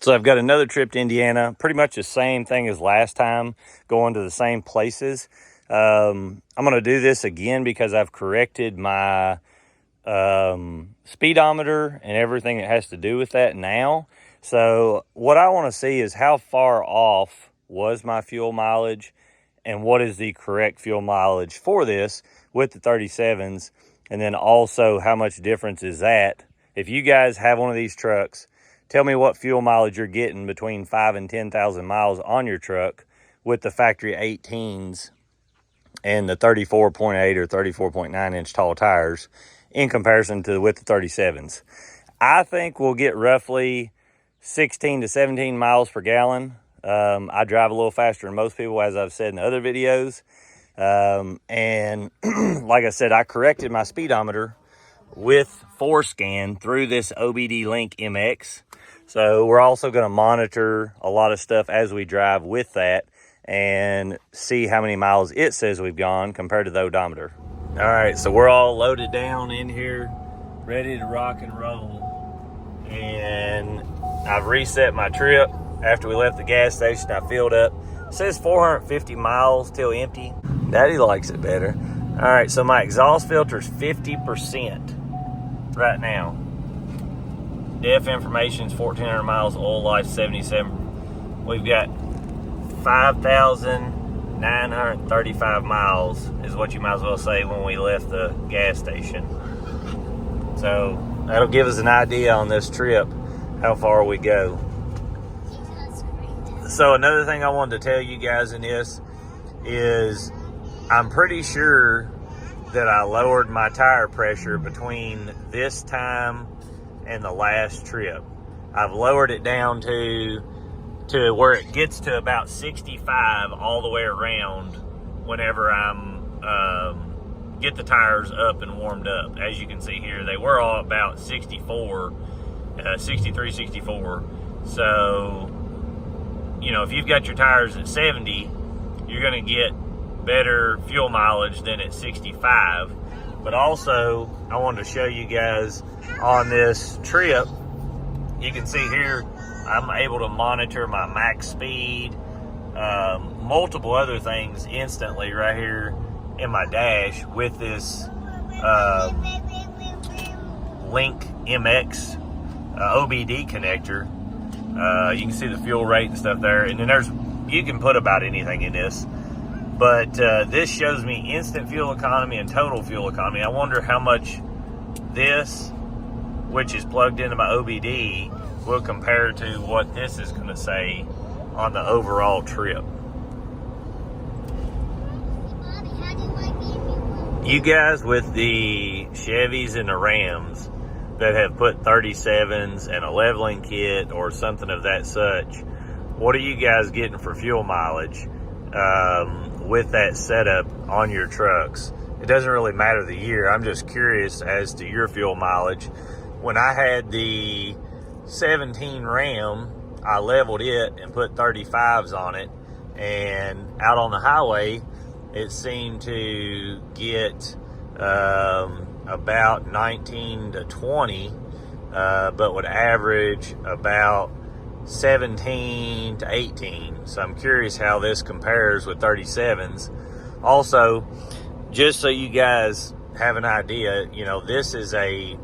So I've got another trip to Indiana, pretty much the same thing as last time, going to the same places. I'm going to do this again because I've corrected my speedometer and everything that has to do with that now. So what I want to see is how far off was my fuel mileage and what is the correct fuel mileage for this with the 37s. And then also how much difference is that? If you guys have one of these trucks, tell me what fuel mileage you're getting between 5,000 and 10,000 miles on your truck with the factory 18s and the 34.8 or 34.9 inch tall tires in comparison to with the 37s. I think we'll get roughly 16 to 17 miles per gallon. I drive a little faster than most people, as I've said in other videos. And like I said, I corrected my speedometer with ForScan through this OBD Link MX. So we're also going to monitor a lot of stuff as we drive with that and see how many miles it says we've gone compared to the odometer. All right, so we're all loaded down in here, ready to rock and roll. And I've reset my trip after we left the gas station. I filled up. It says 450 miles till empty. Daddy likes it better. All right, so my exhaust filter is 50% right now. Def information is 1,400 miles, oil life 77. We've got 5,935 miles is what you might as well say when we left the gas station. So that'll give us an idea on this trip how far we go. So another thing I wanted to tell you guys in this is I'm pretty sure that I lowered my tire pressure between this time and the last trip. I've lowered it down to where it gets to about 65 all the way around whenever I'm get the tires up and warmed up. As you can see here, they were all about 64, 63, 64. So, you know, if you've got your tires at 70, you're going to get better fuel mileage than at 65. But also, I wanted to show you guys on this trip, you can see here, I'm able to monitor my max speed, multiple other things instantly right here in my dash with this Link MX OBD connector. You can see the fuel rate and stuff there. And then you can put about anything in this. But this shows me instant fuel economy and total fuel economy. I wonder how much this, which is plugged into my OBD, will compare to what this is going to say on the overall trip. You guys with the Chevys and the Rams that have put 37s and a leveling kit or something of that such, what are you guys getting for fuel mileage with that setup on your trucks? It doesn't really matter the year. I'm just curious as to your fuel mileage. When I had the 17 Ram, I leveled it and put 35s on it, and out on the highway it seemed to get about 19 to 20, but would average about 17 to 18. So I'm curious how this compares with 37s. Also, just so you guys have an idea, you know, this is a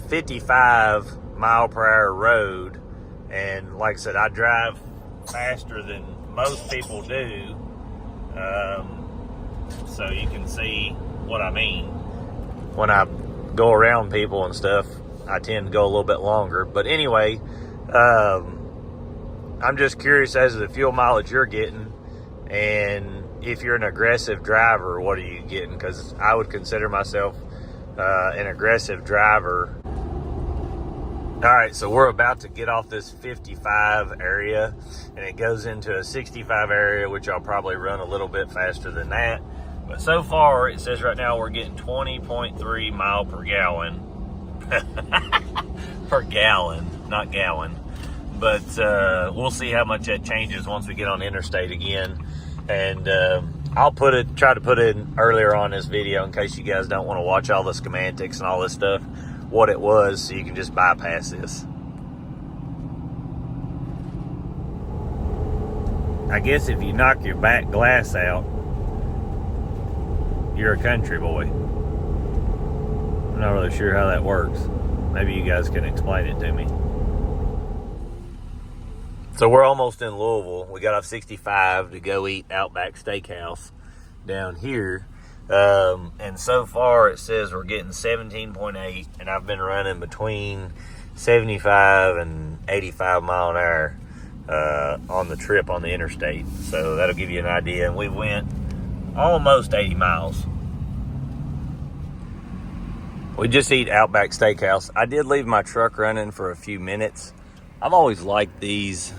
55 mile per hour road, and like I said, I drive faster than most people do, so you can see what I mean. When I go around people and stuff, I tend to go a little bit longer. But anyway, I'm just curious as to the fuel mileage you're getting, and if you're an aggressive driver, what are you getting? Because I would consider myself an aggressive driver. All right, so we're about to get off this 55 area, and it goes into a 65 area, which I'll probably run a little bit faster than that. But so far, it says right now we're getting 20.3 mile per gallon. Per gallon, not gallon. But we'll see how much that changes once we get on the interstate again. And I'll try to put it in earlier on this video in case you guys don't want to watch all the schematics and all this stuff, what it was, so you can just bypass this. I guess if you knock your back glass out, you're a country boy. I'm not really sure how that works. Maybe you guys can explain it to me. So we're almost in Louisville. We got off 65 to go eat Outback Steakhouse down here. And so far it says we're getting 17.8, and I've been running between 75 and 85 mile an hour on the trip on the interstate. So that'll give you an idea. And we went almost 80 miles. We just eat Outback Steakhouse. I did leave my truck running for a few minutes. I've always liked these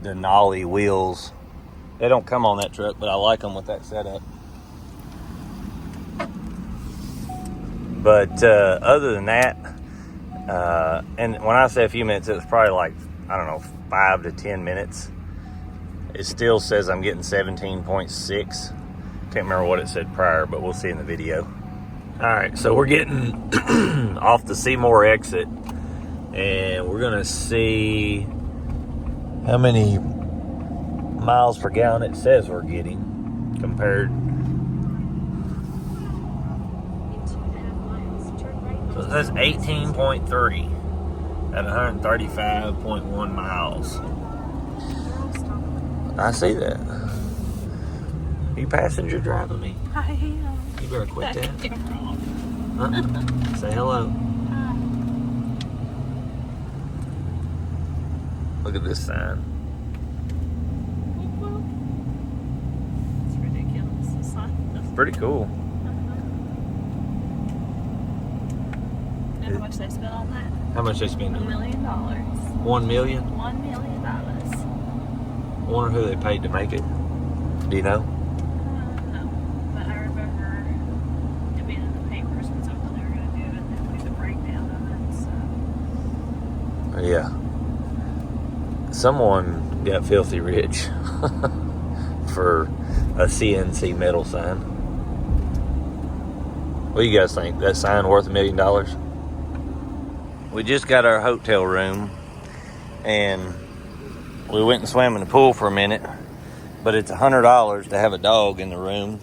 Denali wheels. They don't come on that truck, but I like them with that setup. But other than that, and when I say a few minutes, it was probably like, I don't know, 5 to 10 minutes. It still says I'm getting 17.6. Can't remember what it said prior, but we'll see in the video. All right, so we're getting off the Seymour exit, and we're gonna see how many miles per gallon it says we're getting compared. So it says 18.3 at 135.1 miles. I see that. You passenger driving me? I am. You better quit that. Say hello. Look at this sign. It's ridiculous. The sign. It's pretty cool. You know how much they spent on that? How much they spend? $1 million. $1 million? $1 million. I wonder who they paid to make it. Do you know? No, but I remember it being in the papers and something they were going to do, and then we the breakdown of it. So Yeah. Someone got filthy rich for a CNC metal sign. What do you guys think? That sign worth $1 million? We just got our hotel room, and we went and swam in the pool for a minute, but it's $100 to have a dog in the room.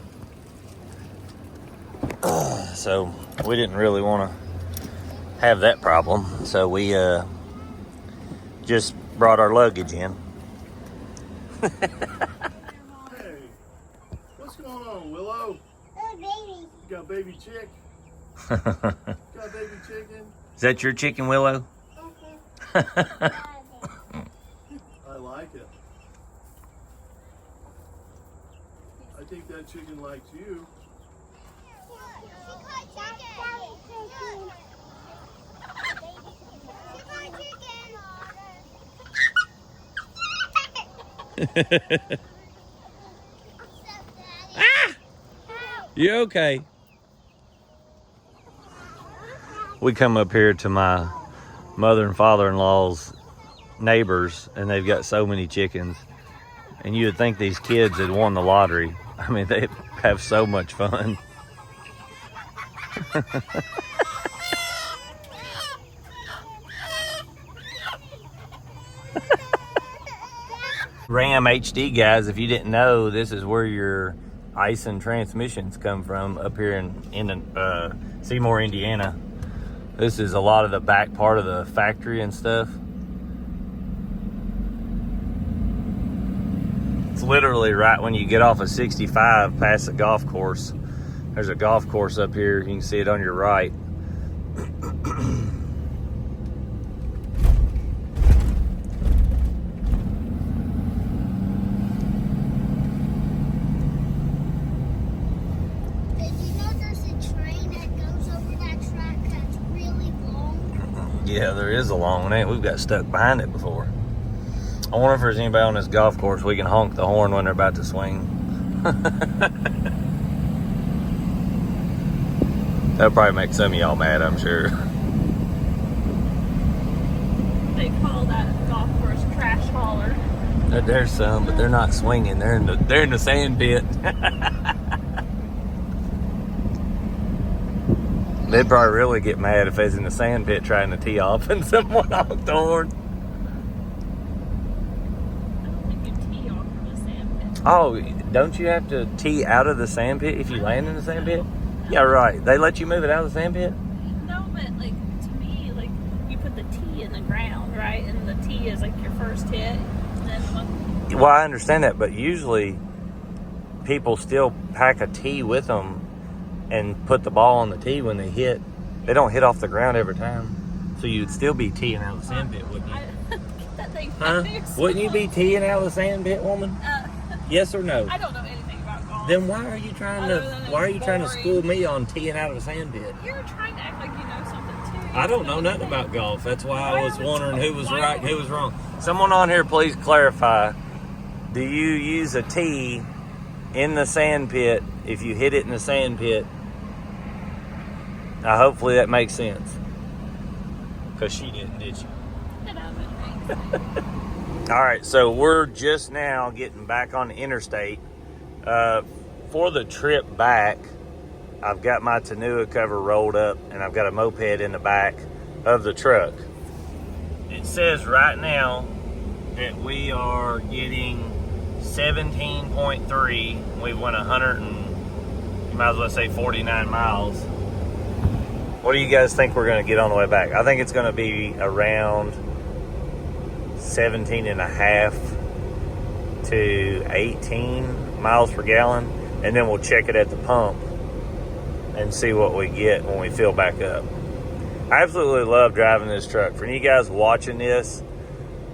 So we didn't really want to have that problem. So we just brought our luggage in. Hey, what's going on, Willow? Oh, baby. You got a baby chick? Got a baby chicken? Is that your chicken, Willow? I like it. I think that chicken likes you. You okay? We come up here to my mother and father-in-law's neighbors, and they've got so many chickens. And you would think these kids had won the lottery. I mean, they have so much fun. Ram HD, guys, if you didn't know, this is where your ice and transmissions come from up here in Seymour, Indiana. This is a lot of the back part of the factory and stuff. It's literally right when you get off of 65 past the golf course. There's a golf course up here. You can see it on your right. Yeah, there is a long one. We've got stuck behind it before. I wonder if there's anybody on this golf course we can honk the horn when they're about to swing. That'll probably make some of y'all mad, I'm sure. they call that golf course trash hauler. There's some, but they're not swinging. They're in the sand pit. They'd probably really get mad if they was in the sand pit trying to tee off and someone honked the horn. I don't think you tee off from a Oh, don't you have to tee out of the sand pit if you land in the sand pit? Yeah, right. They let you move it out of the sand pit? No, but like to me, like you put the tee in the ground, right? And the tee is like your first hit. And then Well, I understand that, but usually people still pack a tee with them and put the ball on the tee when they hit. They don't hit off the ground every time. So you'd still be teeing out of the sand pit, wouldn't you? get that thing Huh? back. Wouldn't you be teeing out of the sand pit, woman? Yes or no? I don't know anything about golf. Then why are you trying to school me on teeing out of a sand pit? You're trying to act like you know something too. I don't know nothing about golf. That's why I was wondering who was right and who was wrong. Someone on here, please clarify. Do you use a tee in the sand pit if you hit it in the sand pit? Now, hopefully that makes sense. Because she didn't, did she? All right, so we're just now getting back on the interstate. For the trip back, I've got my tonneau cover rolled up and I've got a moped in the back of the truck. It says right now that we are getting 17.3. We went 100 and you might as well say 49 miles. What do you guys think we're going to get on the way back? I think it's going to be around 17 and a half to 18 miles per gallon, and then we'll check it at the pump and see what we get when we fill back up. I absolutely love driving this truck. For you guys watching this,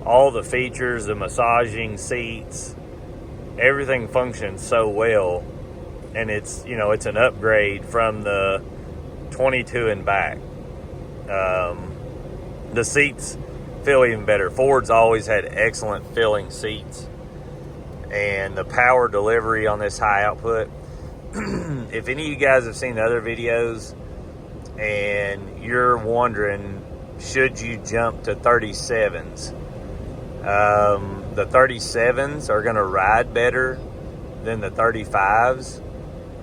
all the features, the massaging seats, everything functions so well, and it's, you know, it's an upgrade from the 22 and back. The seats feel even better. Ford's always had excellent filling seats, and the power delivery on this high output. If any of you guys have seen other videos and you're wondering, should you jump to 37s? The 37s are going to ride better than the 35s.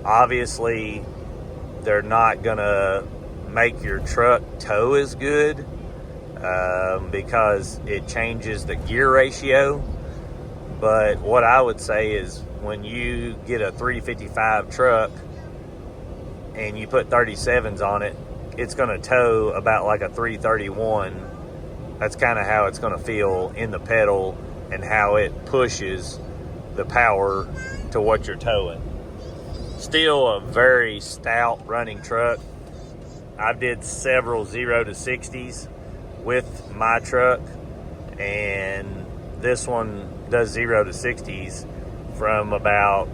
Obviously, they're not going to make your truck tow as good because it changes the gear ratio. But what I would say is when you get a 355 truck and you put 37s on it, it's going to tow about like a 331. That's kind of how it's going to feel in the pedal and how it pushes the power to what you're towing. Still a very stout running truck. I did several 0 to 60s with my truck, and this one does 0 to 60s from about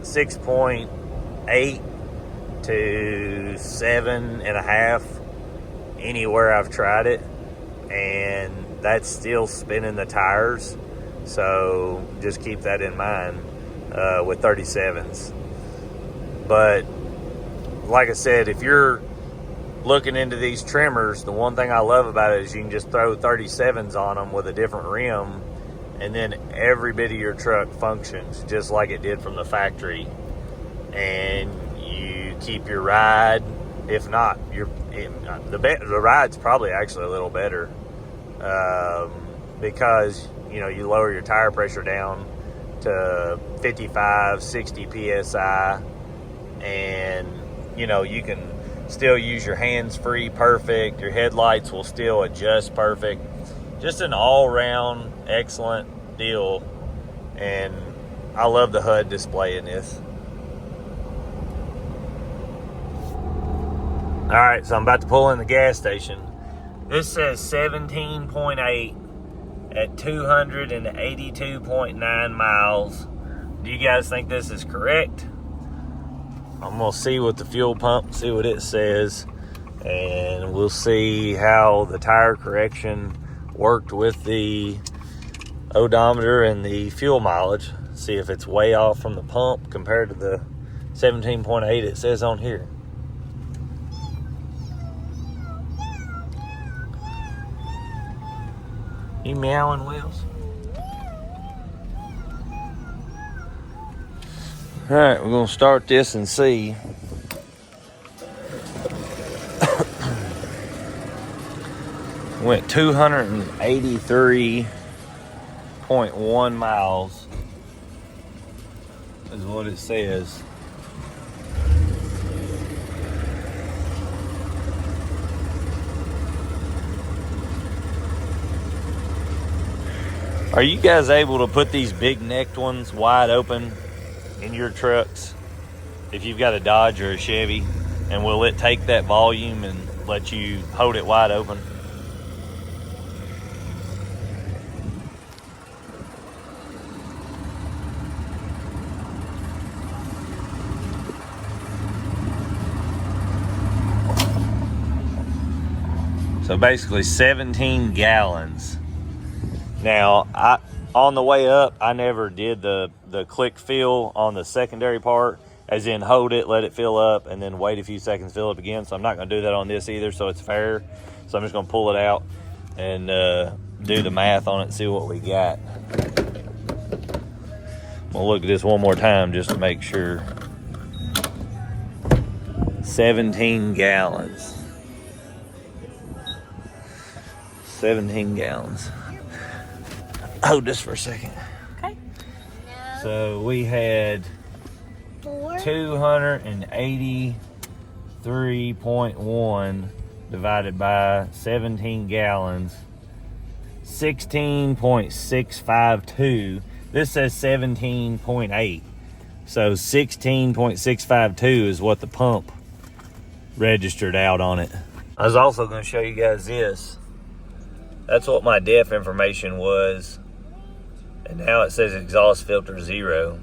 6.8 to 7.5 anywhere I've tried it, and that's still spinning the tires. So just keep that in mind with 37s. But like I said, if you're looking into these tremors, the one thing I love about it is you can just throw 37s on them with a different rim, and then every bit of your truck functions just like it did from the factory, and you keep your ride. If not, the ride's probably actually a little better because you know you lower your tire pressure down to 55, 60 psi, and you know you can still use your hands free perfect. Your headlights will still adjust perfect. Just an all-round excellent deal, and I love the HUD display in this. All right, so I'm about to pull in the gas station. This says 17.8 at 282.9 miles. Do you guys think this is correct? I'm gonna see what the fuel pump, see what it says, and we'll see how the tire correction worked with the odometer and the fuel mileage. See if it's way off from the pump compared to the 17.8 it says on here. You meowing, Wells? All right, we're gonna start this and see. Went 283.1 miles is what it says. Are you guys able to put these big necked ones wide open in your trucks if you've got a Dodge or a Chevy? And will it take that volume and let you hold it wide open? So basically 17 gallons. Now, on the way up, I never did the click fill on the secondary part, as in hold it, let it fill up, and then wait a few seconds, fill up again. So I'm not going to do that on this either, so it's fair. So I'm just going to pull it out and do the math on it and see what we got. We'll look at this one more time just to make sure. 17 gallons. 17 gallons. Hold this for a second. Okay. So we had 283.1 divided by 17 gallons. 16.652. This says 17.8. So 16.652 is what the pump registered out on it. I was also going to show you guys this. That's what my DEF information was. And now it says exhaust filter 0.